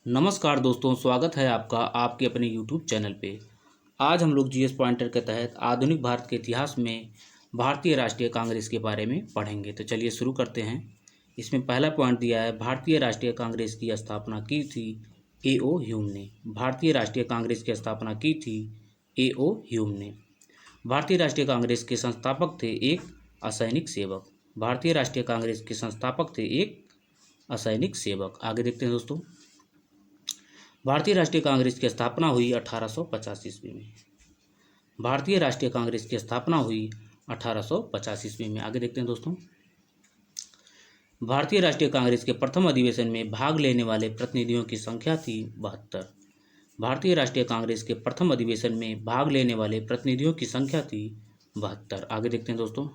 नमस्कार दोस्तों, स्वागत है आपका आपके अपने YouTube चैनल पे। आज हम लोग जीएस पॉइंटर के तहत आधुनिक भारत के इतिहास में भारतीय राष्ट्रीय कांग्रेस के बारे में पढ़ेंगे। तो चलिए शुरू करते हैं। इसमें पहला पॉइंट दिया है, भारतीय राष्ट्रीय कांग्रेस की स्थापना की थी A.O. ह्यूम ने। भारतीय राष्ट्रीय कांग्रेस की स्थापना की थी A.O. ह्यूम ने। भारतीय राष्ट्रीय कांग्रेस के संस्थापक थे एक असैनिक सेवक। भारतीय राष्ट्रीय कांग्रेस के संस्थापक थे एक असैनिक सेवक। आगे देखते हैं दोस्तों। भारतीय राष्ट्रीय कांग्रेस की स्थापना हुई 1850 ईस्वी में। भारतीय राष्ट्रीय कांग्रेस की स्थापना हुई 1850 ईस्वी में। आगे देखते हैं दोस्तों। भारतीय राष्ट्रीय कांग्रेस के प्रथम अधिवेशन में भाग लेने वाले प्रतिनिधियों की संख्या थी 72। भारतीय राष्ट्रीय कांग्रेस के प्रथम अधिवेशन में भाग लेने वाले प्रतिनिधियों की संख्या थी 72। आगे देखते हैं दोस्तों।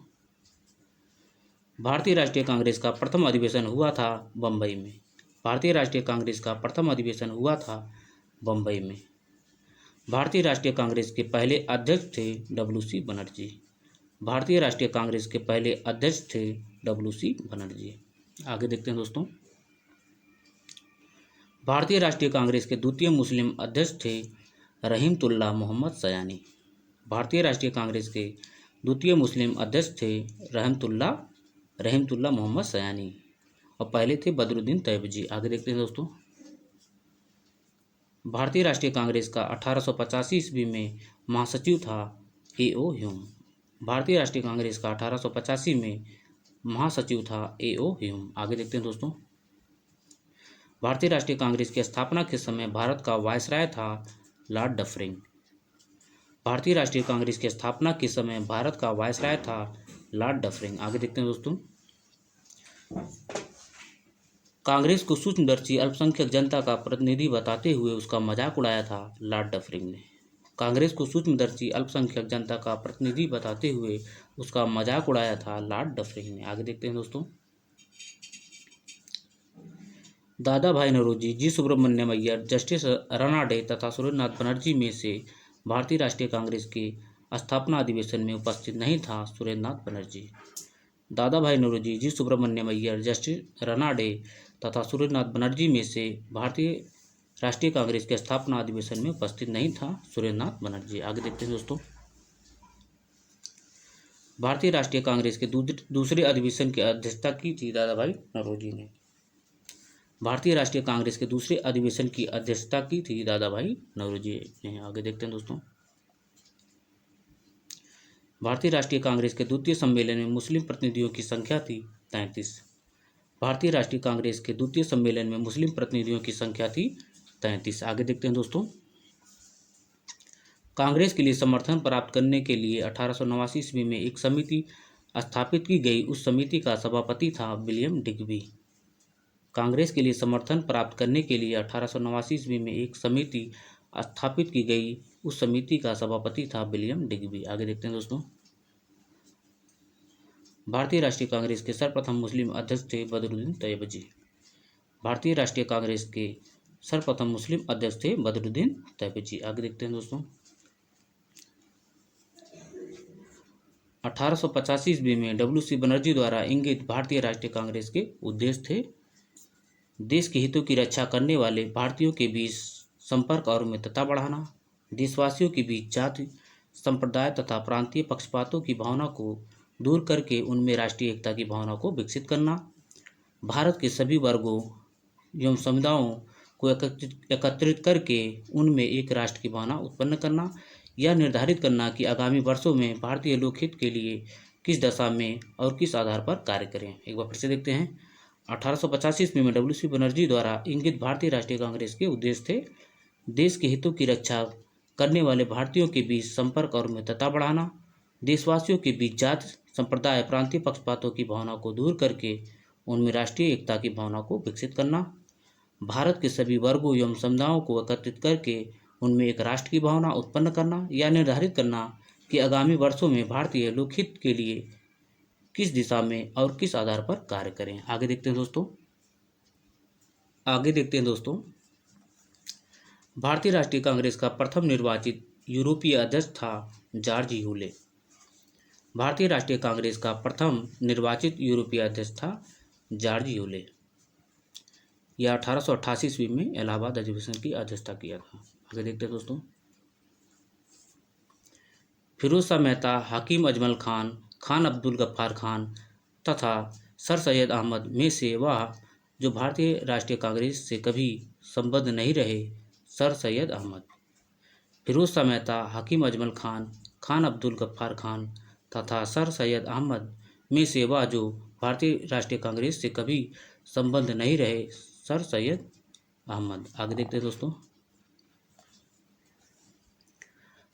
भारतीय राष्ट्रीय कांग्रेस का प्रथम अधिवेशन हुआ था बम्बई में। भारतीय राष्ट्रीय कांग्रेस का प्रथम अधिवेशन हुआ था बम्बई में। भारतीय राष्ट्रीय कांग्रेस के पहले अध्यक्ष थे WC बनर्जी। भारतीय राष्ट्रीय कांग्रेस के पहले अध्यक्ष थे WC बनर्जी। आगे देखते हैं दोस्तों। भारतीय राष्ट्रीय कांग्रेस के द्वितीय मुस्लिम अध्यक्ष थे रहीमतुल्लाह मोहम्मद सयानी। भारतीय राष्ट्रीय कांग्रेस के द्वितीय मुस्लिम अध्यक्ष थे रहीमतुल्लाह मोहम्मद सयानी और पहले थे बदरुद्दीन तैयबजी। आगे देखते हैं दोस्तों। भारतीय राष्ट्रीय कांग्रेस का 1885 ईस्वी में महासचिव था A.O. ह्यूम। भारतीय राष्ट्रीय कांग्रेस का 1885 में महासचिव था A.O. ह्यूम। आगे देखते हैं दोस्तों। भारतीय राष्ट्रीय कांग्रेस की स्थापना के समय भारत का वायसराय था लॉर्ड डफरिन। भारतीय राष्ट्रीय कांग्रेस की स्थापना के समय भारत का वायसराय था लॉर्ड डफरिन। आगे देखते हैं दोस्तों। कांग्रेस को सूक्ष्मदर्शी अल्पसंख्यक जनता का प्रतिनिधि बताते हुए उसका मजाक उड़ाया था लॉर्ड डफरिन ने। कांग्रेस को सूक्ष्मदर्शी अल्पसंख्यक जनता का प्रतिनिधि बताते हुए उसका मजाक उड़ाया था लॉर्ड डफरिन ने। आगे देखते हैं दोस्तों। दादा भाई नौरोजी, जी सुब्रमण्यम अय्यर, जस्टिस रनाडे तथा सुरेंद्रनाथ बनर्जी में से भारतीय राष्ट्रीय कांग्रेस के स्थापना अधिवेशन में उपस्थित नहीं था सुरेंद्रनाथ बनर्जी। दादा भाई नौरोजी, जी सुब्रमण्यम अय्यर, जस्टिस रनाडे तथा सुरेंद्रनाथ बनर्जी में से भारतीय राष्ट्रीय कांग्रेस के स्थापना अधिवेशन में उपस्थित नहीं था सुरेंद्रनाथ बनर्जी। आगे देखते हैं दोस्तों। भारतीय राष्ट्रीय कांग्रेस के दूसरे अधिवेशन की अध्यक्षता की थी दादा भाई नौरोजी ने। भारतीय राष्ट्रीय कांग्रेस के दूसरे अधिवेशन की अध्यक्षता की थी दादा भाई नौरोजी ने। आगे देखते हैं दोस्तों। भारतीय राष्ट्रीय कांग्रेस के द्वितीय सम्मेलन में मुस्लिम प्रतिनिधियों की संख्या थी 33। भारतीय राष्ट्रीय कांग्रेस के द्वितीय सम्मेलन में मुस्लिम प्रतिनिधियों की संख्या थी 33। आगे देखते हैं दोस्तों। कांग्रेस के लिए समर्थन प्राप्त करने के लिए 1889 ईस्वी में एक समिति स्थापित की गई। उस समिति का सभापति था विलियम डिग्बी। कांग्रेस के लिए समर्थन प्राप्त करने के लिए 1889 ईस्वी में एक समिति स्थापित की गई। उस समिति का सभापति था विलियम डिग्बी। आगे देखते हैं दोस्तों। भारतीय राष्ट्रीय कांग्रेस के सर्वप्रथम मुस्लिम अध्यक्ष थे बदरुद्दीन तैयबजी। भारतीय राष्ट्रीय कांग्रेस के सर्वप्रथम मुस्लिम अध्यक्ष थे बदरुद्दीन तैयबजी। आगे देखते हैं दोस्तों। 1885 ईस्वी में WC बनर्जी द्वारा इंगित भारतीय राष्ट्रीय कांग्रेस के उद्देश्य थे देश के हितों की रक्षा करने वाले भारतीयों के बीच संपर्क और मित्रता बढ़ाना, देशवासियों के बीच जाति, संप्रदाय तथा प्रांतीय पक्षपातों की भावना को दूर करके उनमें राष्ट्रीय एकता की भावना को विकसित करना, भारत के सभी वर्गों एवं समुदायों को एकत्रित करके उनमें एक राष्ट्र की भावना उत्पन्न करना, यह निर्धारित करना कि आगामी वर्षों में भारतीय लोकहित के लिए किस दशा में और किस आधार पर कार्य करें। एक बार फिर से देखते हैं। 1885 ईस्वी में WC बनर्जी द्वारा इंगित भारतीय राष्ट्रीय कांग्रेस के उद्देश्य थे देश के हितों की रक्षा करने वाले भारतीयों के बीच संपर्क और मित्रता बढ़ाना, देशवासियों के बीच जाति, संप्रदाय, प्रांतीय पक्षपातों की भावना को दूर करके उनमें राष्ट्रीय एकता की भावना को विकसित करना, भारत के सभी वर्गों एवं समुदायों को एकत्रित करके उनमें एक राष्ट्र की भावना उत्पन्न करना, यह निर्धारित करना कि आगामी वर्षों में भारतीय लोकहित के लिए किस दिशा में और किस आधार पर कार्य करें। आगे देखते हैं दोस्तों। भारतीय राष्ट्रीय कांग्रेस का प्रथम निर्वाचित यूरोपीय अध्यक्ष था जॉर्ज ह्यूले। भारतीय राष्ट्रीय कांग्रेस का प्रथम निर्वाचित यूरोपीय अध्यक्ष था जॉर्ज ह्यूले। या 1888 ईस्वी में इलाहाबाद अधिवेशन की अध्यक्षता किया था। आगे देखते हैं दोस्तों। फिरोज शाह मेहता, हकीम अजमल खान, खान अब्दुल गफ्फार खान तथा सर सैयद अहमद में से वह जो भारतीय राष्ट्रीय कांग्रेस से कभी संबद्ध नहीं रहे, सर सैयद अहमद। फिरोज शाह मेहता, हकीम अजमल खान, खान अब्दुल गफ्फार खान तथा सर सैयद अहमद में से वह जो भारतीय राष्ट्रीय कांग्रेस से कभी संबद्ध नहीं रहे, सर सैयद अहमद। आगे देखते हैं दोस्तों।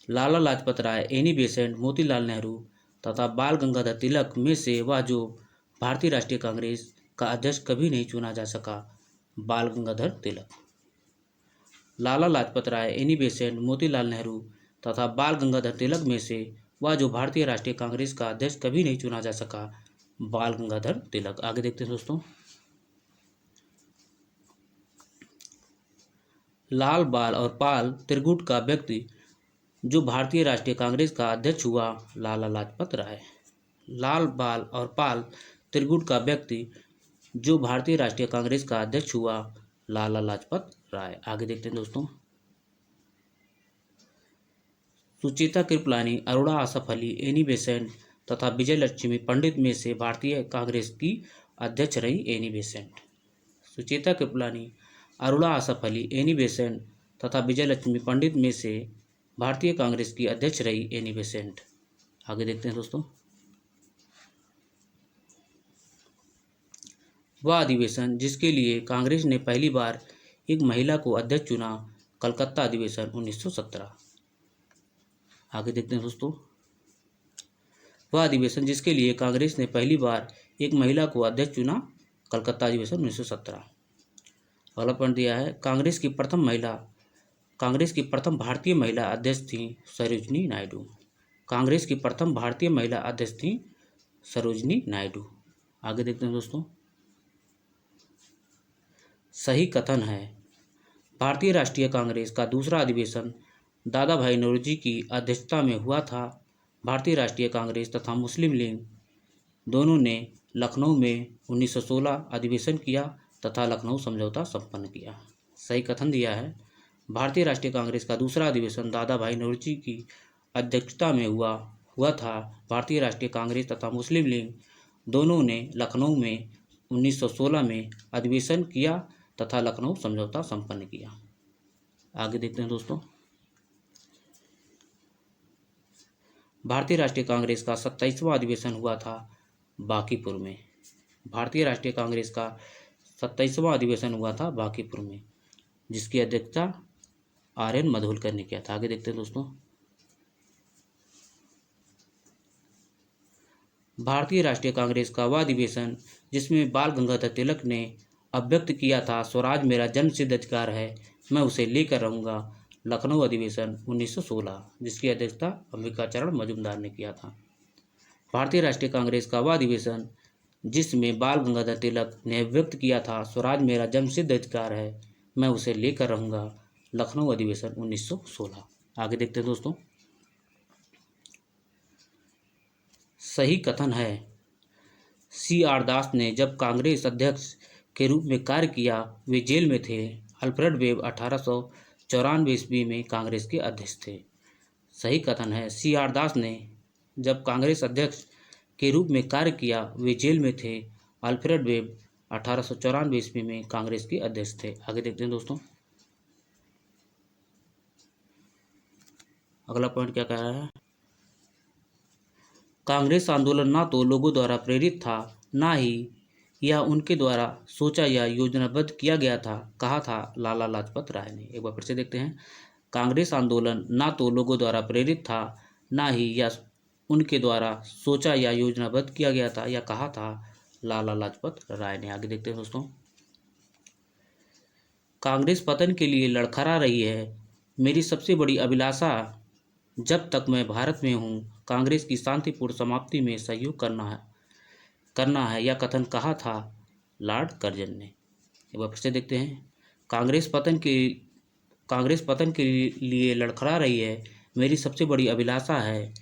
लाला लाजपत राय, एनी बेसेंट, मोतीलाल नेहरू तथा बाल गंगाधर तिलक में से वह जो भारतीय राष्ट्रीय कांग्रेस का अध्यक्ष कभी नहीं चुना जा सका, बाल गंगाधर तिलक। लाला लाजपत राय, एनी बेसेंट, मोतीलाल नेहरू तथा बाल गंगाधर तिलक में से वह जो भारतीय राष्ट्रीय कांग्रेस का अध्यक्ष कभी नहीं चुना जा सका, बाल गंगाधर तिलक। आगे देखते हैं दोस्तों। लाल, बाल और पाल त्रिगुट का व्यक्ति जो भारतीय राष्ट्रीय कांग्रेस का अध्यक्ष हुआ, लाला लाजपत राय। लाल, बाल और पाल त्रिगुट का व्यक्ति जो भारतीय राष्ट्रीय कांग्रेस का अध्यक्ष हुआ, लाला लाजपत राय। आगे देखते हैं दोस्तों। सुचेता कृपलानी, अरोड़ा आसफ अली, एनी बेसेंट तथा विजय लक्ष्मी पंडित में से भारतीय कांग्रेस की अध्यक्ष रही Annie Besant. Sucheta Kripalani, Arora Asaf Ali, Annie Besant तथा विजय लक्ष्मी पंडित में से भारतीय कांग्रेस की अध्यक्ष रही एनी बेसेंट। आगे देखते हैं दोस्तों। वह अधिवेशन जिसके लिए कांग्रेस ने पहली बार एक महिला को अध्यक्ष चुना, कलकत्ता अधिवेशन 1917। आगे देखते हैं दोस्तों। वह अधिवेशन जिसके लिए कांग्रेस ने पहली बार एक महिला को अध्यक्ष चुना, कलकत्ता अधिवेशन 1917। अगला पॉइंट दिया है, कांग्रेस की प्रथम भारतीय महिला अध्यक्ष थी सरोजिनी नायडू। कांग्रेस की प्रथम भारतीय महिला अध्यक्ष थी सरोजिनी नायडू। आगे देखते हैं दोस्तों। सही कथन है, भारतीय राष्ट्रीय कांग्रेस का दूसरा अधिवेशन दादा भाई नौरोजी की अध्यक्षता में हुआ था। भारतीय राष्ट्रीय कांग्रेस तथा मुस्लिम लीग दोनों ने लखनऊ में 1916 अधिवेशन किया तथा लखनऊ समझौता संपन्न किया। सही कथन दिया है, भारतीय राष्ट्रीय कांग्रेस का दूसरा अधिवेशन दादा भाई नौरोजी की अध्यक्षता में हुआ था। भारतीय राष्ट्रीय कांग्रेस तथा मुस्लिम लीग दोनों ने लखनऊ में 1916 में अधिवेशन किया तथा लखनऊ समझौता संपन्न किया। आगे देखते हैं दोस्तों। भारतीय राष्ट्रीय कांग्रेस का 27वां अधिवेशन हुआ था बांकीपुर में। भारतीय राष्ट्रीय कांग्रेस का 27वां अधिवेशन हुआ था बांकीपुर में, जिसकी अध्यक्षता RN मधोलकर ने किया था। आगे देखते हैं दोस्तों। भारतीय राष्ट्रीय कांग्रेस का वह अधिवेशन जिसमें बाल गंगाधर तिलक ने अभिव्यक्त किया था, स्वराज मेरा जन्मसिद्ध अधिकार है, मैं उसे लेकर रहूँगा, लखनऊ अधिवेशन 1916, जिसकी अध्यक्षता अंबिकाचरण मजूमदार ने किया था। भारतीय राष्ट्रीय कांग्रेस का वह अधिवेशन जिसमें बाल गंगाधर तिलक ने अभिव्यक्त किया था, स्वराज मेरा जन्मसिद्ध अधिकार है, मैं उसे लेकर रहूँगा, लखनऊ अधिवेशन 1916। आगे देखते हैं दोस्तों। सही कथन है, CR दास ने जब कांग्रेस अध्यक्ष के रूप में कार्य किया, वे जेल में थे। अल्फ्रेड वेब 1894 ईस्वी में कांग्रेस के अध्यक्ष थे। सही कथन है, CR दास ने जब कांग्रेस अध्यक्ष के रूप में कार्य किया, वे जेल में थे। अल्फ्रेड वेब 1894 ईस्वी में कांग्रेस के अध्यक्ष थे। आगे देखते हैं दोस्तों। अगला पॉइंट क्या कह रहा है, कांग्रेस आंदोलन ना तो लोगों द्वारा प्रेरित था, ना ही यह उनके द्वारा सोचा या योजनाबद्ध किया गया था, कहा था लाला लाजपत राय ने। एक बार फिर से देखते हैं, कांग्रेस आंदोलन ना तो लोगों द्वारा प्रेरित था, ना ही यह उनके द्वारा सोचा या योजनाबद्ध किया गया था, यह कहा था लाला लाजपत राय ने। आगे देखते हैं दोस्तों। कांग्रेस पतन के लिए लड़खड़ा रही है, मेरी सबसे बड़ी अभिलाषा जब तक मैं भारत में हूँ, कांग्रेस की शांतिपूर्ण समाप्ति में सहयोग करना है, यह कथन कहा था लॉर्ड कर्जन ने। एक बार फिर से देखते हैं, कांग्रेस पतन के लिए लड़खड़ा रही है, मेरी सबसे बड़ी अभिलाषा है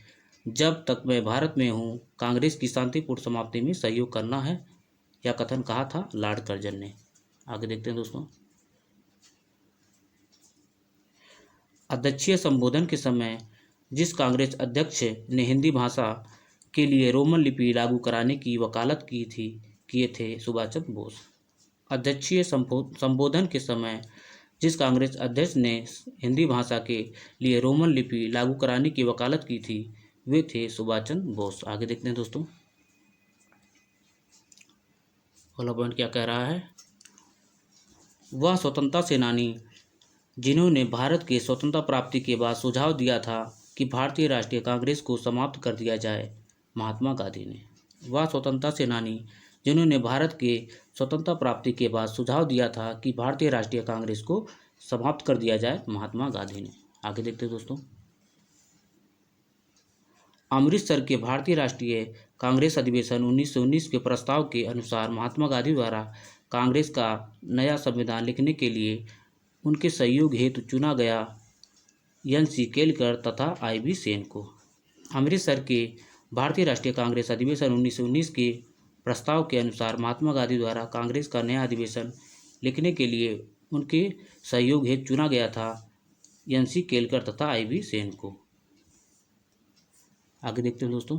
जब तक मैं भारत में हूँ, कांग्रेस की शांतिपूर्ण समाप्ति में सहयोग करना है, यह कथन कहा था लॉर्ड कर्जन ने। आगे देखते हैं दोस्तों। अध्यक्षीय संबोधन के समय जिस कांग्रेस अध्यक्ष ने हिंदी भाषा के लिए रोमन लिपि लागू कराने की वकालत किए थे सुभाष चंद्र बोस। अध्यक्षीय संबोधन के समय जिस कांग्रेस अध्यक्ष ने हिंदी भाषा के लिए रोमन लिपि लागू कराने की वकालत की थी वे थे सुभाष चंद्र बोस। आगे देखते हैं दोस्तों, अगला पॉइंट क्या कह रहा है। वह स्वतंत्रता सेनानी जिन्होंने भारत के स्वतंत्रता प्राप्ति के बाद सुझाव दिया था कि भारतीय राष्ट्रीय कांग्रेस को समाप्त कर दिया जाए, महात्मा गांधी ने। वह स्वतंत्रता सेनानी जिन्होंने भारत के स्वतंत्रता प्राप्ति के बाद सुझाव दिया था कि भारतीय राष्ट्रीय कांग्रेस को समाप्त कर दिया जाए, महात्मा गांधी ने। आगे देखते हैं दोस्तों। अमृतसर के भारतीय राष्ट्रीय कांग्रेस अधिवेशन 1919 के प्रस्ताव के अनुसार महात्मा गांधी द्वारा कांग्रेस का नया संविधान लिखने के लिए उनके सहयोग हेतु चुना गया NC केलकर तथा IV सेन को। अमृतसर के भारतीय राष्ट्रीय कांग्रेस अधिवेशन 1919 के प्रस्ताव के अनुसार महात्मा गांधी द्वारा कांग्रेस का नया अधिवेशन लिखने के लिए उनके सहयोग हेतु चुना गया था NC केलकर तथा IV सेन को। आगे देखते हैं दोस्तों।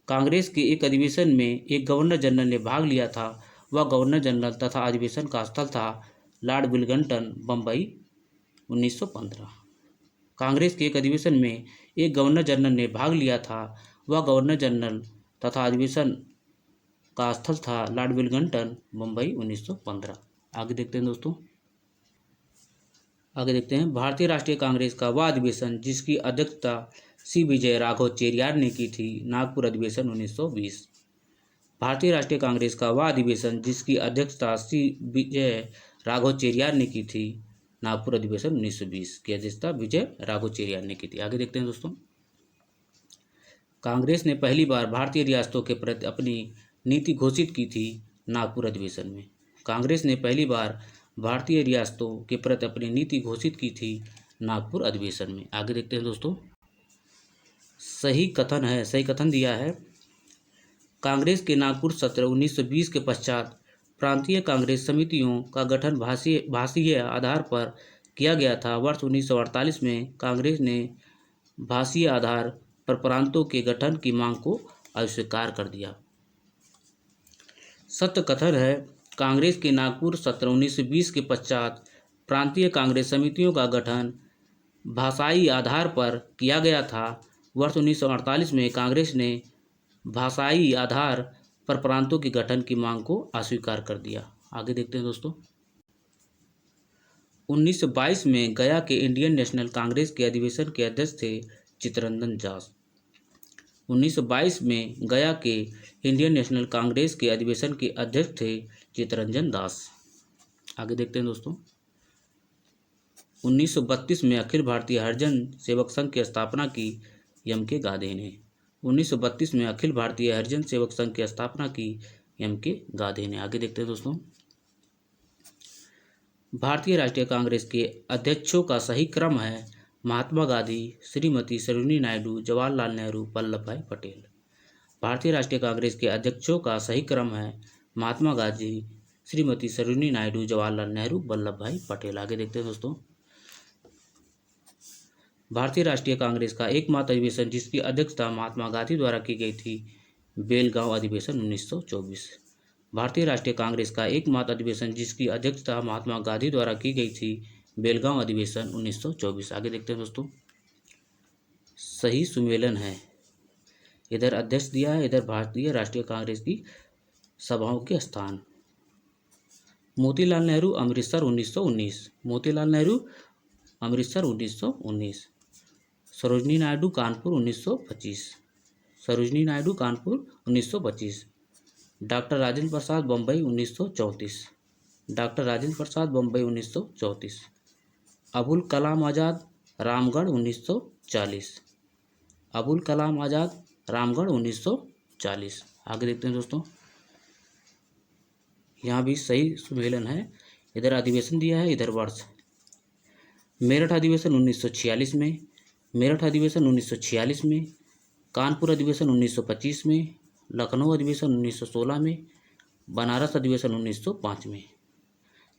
कांग्रेस के एक अधिवेशन में एक गवर्नर जनरल ने भाग लिया था। वह गवर्नर जनरल तथा अधिवेशन का स्थल था लॉर्ड विलिंगटन, बम्बई, 1915। कांग्रेस के एक अधिवेशन में एक गवर्नर जनरल ने भाग लिया था। वह गवर्नर जनरल तथा अधिवेशन का स्थल था लॉर्ड विलिंगटन, बम्बई, 1915। आगे देखते हैं दोस्तों। आगे देखते हैं भारतीय राष्ट्रीय कांग्रेस का वह अधिवेशन जिसकी अध्यक्षता C विजय राघव चेरियार ने की थी, नागपुर अधिवेशन 1920। भारतीय राष्ट्रीय कांग्रेस का वह अधिवेशन जिसकी अध्यक्षता C विजय राघव चेरियार ने की थी, नागपुर अधिवेशन 1920 की अध्यक्षता विजय राघव चेरियार ने की थी। आगे देखते हैं दोस्तों। कांग्रेस ने पहली बार भारतीय रियासतों के प्रति अपनी नीति घोषित की थी, नागपुर अधिवेशन में। कांग्रेस ने पहली बार भारतीय रियासतों के प्रति अपनी नीति घोषित की थी, नागपुर अधिवेशन में। आगे देखते हैं दोस्तों। सही कथन दिया है। कांग्रेस के नागपुर सत्र 1920 के पश्चात प्रांतीय कांग्रेस समितियों का गठन भाषीय आधार पर किया गया था। वर्ष 1948 में कांग्रेस ने भाषीय आधार पर प्रांतों के गठन की मांग को अस्वीकार कर दिया। सत्य कथन है। कांग्रेस के नागपुर सत्र 1920 के पश्चात प्रांतीय कांग्रेस समितियों का गठन भाषाई आधार पर किया गया था। वर्ष 1948 में कांग्रेस ने भाषाई आधार पर प्रांतों के गठन की मांग को अस्वीकार कर दिया। आगे देखते हैं दोस्तों। 1922 में गया के इंडियन नेशनल कांग्रेस के अधिवेशन के अध्यक्ष थे चित्तरंजन दास। 1922 में गया के इंडियन नेशनल कांग्रेस के अधिवेशन के अध्यक्ष थे चित्तरंजन दास। आगे देखते हैं दोस्तों। 1932 में अखिल भारतीय हरिजन सेवक संघ की स्थापना की M.K. गांधी ने। 1932 में अखिल भारतीय हरिजन सेवक संघ की स्थापना की M.K. गांधी ने। आगे देखते हैं दोस्तों। भारतीय राष्ट्रीय कांग्रेस के अध्यक्षों का सही क्रम है महात्मा गांधी, श्रीमती सरोजिनी नायडू, जवाहरलाल नेहरू, वल्लभ भाई पटेल। भारतीय राष्ट्रीय कांग्रेस के अध्यक्षों का सही क्रम है महात्मा गांधी, श्रीमती सरोजिनी नायडू, जवाहरलाल नेहरू, वल्लभ भाई पटेल। आगे देखते हैं दोस्तों। भारतीय राष्ट्रीय कांग्रेस का एकमात्र अधिवेशन जिसकी अध्यक्षता महात्मा गांधी द्वारा की गई थी, बेलगांव अधिवेशन 1924। भारतीय राष्ट्रीय कांग्रेस का एकमात्र अधिवेशन जिसकी अध्यक्षता महात्मा गांधी द्वारा की गई थी, बेलगांव अधिवेशन 1924। आगे देखते हैं दोस्तों। सही सुमेलन है। इधर अध्यक्ष दिया है, इधर भारतीय राष्ट्रीय कांग्रेस की सभाओं के स्थान। मोतीलाल नेहरू अमृतसर 1919। मोतीलाल नेहरू अमृतसर 1919। सरोजिनी नायडू कानपुर 1925। सरोजिनी नायडू कानपुर 1925। डॉक्टर राजेंद्र प्रसाद बम्बई 1934। डॉक्टर राजेंद्र प्रसाद बम्बई 1934। अबुल कलाम आज़ाद रामगढ़ 1940। अबुल कलाम आज़ाद रामगढ़ 1940। आगे देखते हैं दोस्तों। यहाँ भी सही सुमेलन है। इधर अधिवेशन दिया है, इधर वर्ष। मेरठ अधिवेशन 1946 में। मेरठ अधिवेशन 1946 में। कानपुर अधिवेशन 1925 में। लखनऊ अधिवेशन 1916 में। बनारस अधिवेशन 1905 में।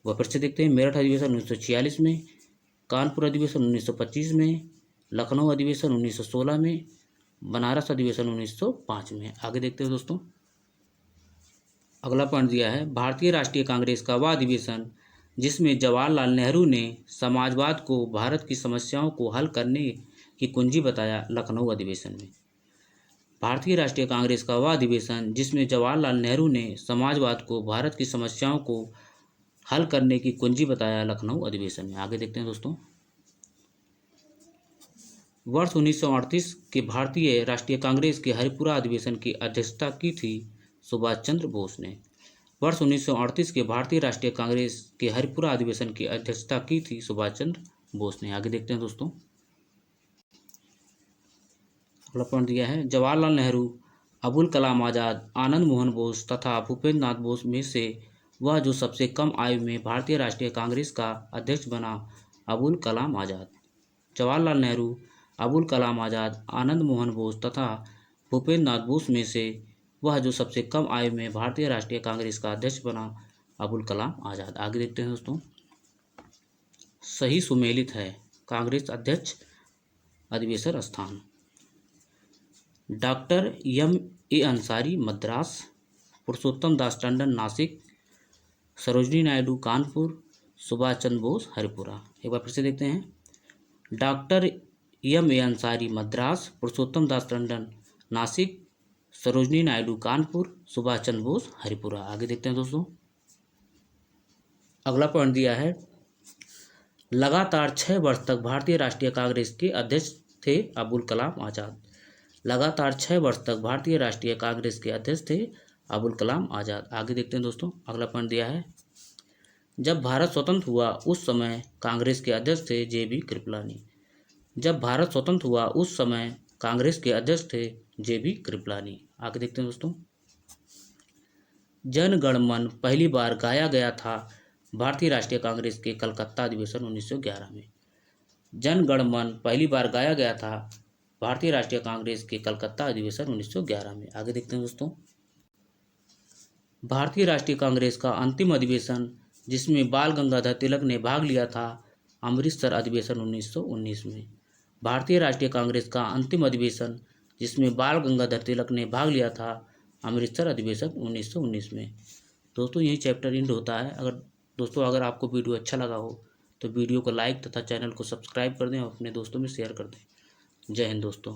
वह फिर से देखते हैं, मेरठ अधिवेशन 1946 में, कानपुर अधिवेशन 1925 में, लखनऊ अधिवेशन 1916 में, बनारस अधिवेशन 1905 में। आगे देखते हैं दोस्तों, अगला पॉइंट दिया है, भारतीय राष्ट्रीय कांग्रेस का वह अधिवेशन जिसमें जवाहरलाल नेहरू ने समाजवाद को भारत की समस्याओं को हल करने की कुंजी बताया, लखनऊ अधिवेशन में। भारतीय राष्ट्रीय कांग्रेस का वह अधिवेशन जिसमें जवाहरलाल नेहरू ने समाजवाद को भारत की समस्याओं को हल करने की कुंजी बताया, लखनऊ अधिवेशन में। आगे देखते हैं दोस्तों, वर्ष 1938 के भारतीय राष्ट्रीय कांग्रेस के हरिपुरा अधिवेशन की अध्यक्षता की थी सुभाष चंद्र बोस ने। वर्ष 1938 के भारतीय राष्ट्रीय कांग्रेस के हरिपुरा अधिवेशन की अध्यक्षता की थी सुभाष चंद्र बोस ने। आगे देखते हैं दोस्तों, अगला पॉइंट दिया है, जवाहरलाल नेहरू, अबुल कलाम आज़ाद, आनंद मोहन बोस तथा भूपेंद्र नाथ बोस में से वह जो सबसे कम आयु में भारतीय राष्ट्रीय कांग्रेस का अध्यक्ष बना, अबुल कलाम आज़ाद। जवाहरलाल नेहरू, अबुल कलाम आज़ाद, आनंद मोहन बोस तथा भूपेंद्र नाथ बोस में से वह जो सबसे कम आयु में भारतीय राष्ट्रीय कांग्रेस का अध्यक्ष बना, अबुल कलाम आज़ाद। आगे देखते हैं दोस्तों, सही सुमेलित है कांग्रेस अध्यक्ष अधिवेशन स्थान, डॉक्टर M.A. अंसारी मद्रास, पुरुषोत्तम दास टंडन नासिक, सरोजनी नायडू कानपुर, सुभाष चंद्र बोस हरिपुरा। एक बार फिर से देखते हैं, डॉक्टर M.A. अंसारी मद्रास, पुरुषोत्तम दास टंडन नासिक, सरोजनी नायडू कानपुर, सुभाष चंद्र बोस हरिपुरा। आगे देखते हैं दोस्तों, अगला पॉइंट दिया है, लगातार 6 वर्ष तक भारतीय राष्ट्रीय कांग्रेस के अध्यक्ष थे अबुल कलाम आज़ाद। लगातार 6 वर्ष तक भारतीय राष्ट्रीय कांग्रेस के अध्यक्ष थे अबुल कलाम आज़ाद। आगे देखते हैं दोस्तों, अगला पॉइंट दिया है, जब भारत स्वतंत्र हुआ उस समय कांग्रेस के अध्यक्ष थे JB कृपलानी। जब भारत स्वतंत्र हुआ उस समय कांग्रेस के अध्यक्ष थे JB कृपलानी। आगे देखते हैं दोस्तों, जन गण मन पहली बार गाया गया था भारतीय राष्ट्रीय कांग्रेस के कलकत्ता अधिवेशन 1911 में। जन गण मन पहली बार गाया गया था भारतीय राष्ट्रीय कांग्रेस के कलकत्ता अधिवेशन 1911 में। आगे देखते हैं दोस्तों, भारतीय राष्ट्रीय कांग्रेस का अंतिम अधिवेशन जिसमें बाल गंगाधर तिलक ने भाग लिया था, अमृतसर अधिवेशन 1919 में। भारतीय राष्ट्रीय कांग्रेस का अंतिम अधिवेशन जिसमें बाल गंगाधर तिलक ने भाग लिया था, अमृतसर अधिवेशन 1919 में। दोस्तों यही चैप्टर एंड होता है। अगर आपको वीडियो अच्छा लगा हो तो वीडियो को लाइक तथा चैनल को सब्सक्राइब कर दें और अपने दोस्तों में शेयर कर दें। जय हिंद दोस्तों।